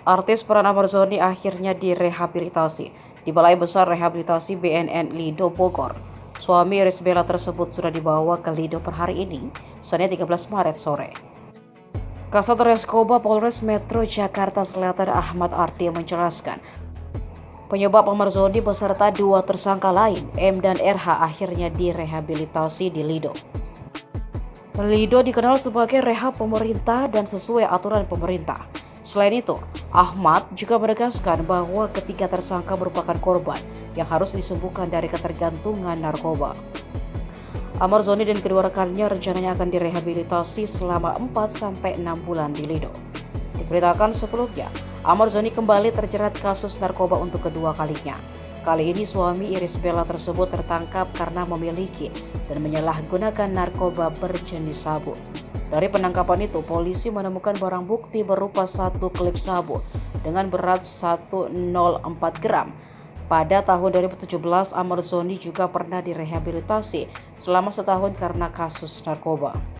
Artis peran Amarzoni akhirnya direhabilitasi di Balai Besar Rehabilitasi BNN Lido Bogor. Suami Iris Bella tersebut sudah dibawa ke Lido per hari ini, Senin 13 Maret sore. Kasat Reskoba Polres Metro Jakarta Selatan Ahmad Ardi menjelaskan, penyebab Amarzoni beserta dua tersangka lain, M dan RH, akhirnya direhabilitasi di Lido. Lido dikenal sebagai rehab pemerintah dan sesuai aturan pemerintah. Selain itu, Ahmad juga menegaskan bahwa ketiga tersangka merupakan korban yang harus disembuhkan dari ketergantungan narkoba. Amarzoni dan kedua rekannya rencananya akan direhabilitasi selama 4-6 bulan di Lido. Diberitakan sebelumnya, Amarzoni kembali terjerat kasus narkoba untuk kedua kalinya. Kali ini suami Iris Bella tersebut tertangkap karena memiliki dan menyalahgunakan narkoba berjenis sabu. Dari penangkapan itu, polisi menemukan barang bukti berupa satu klip sabu dengan berat 104 gram. Pada tahun 2017, Amarzoni juga pernah direhabilitasi selama setahun karena kasus narkoba.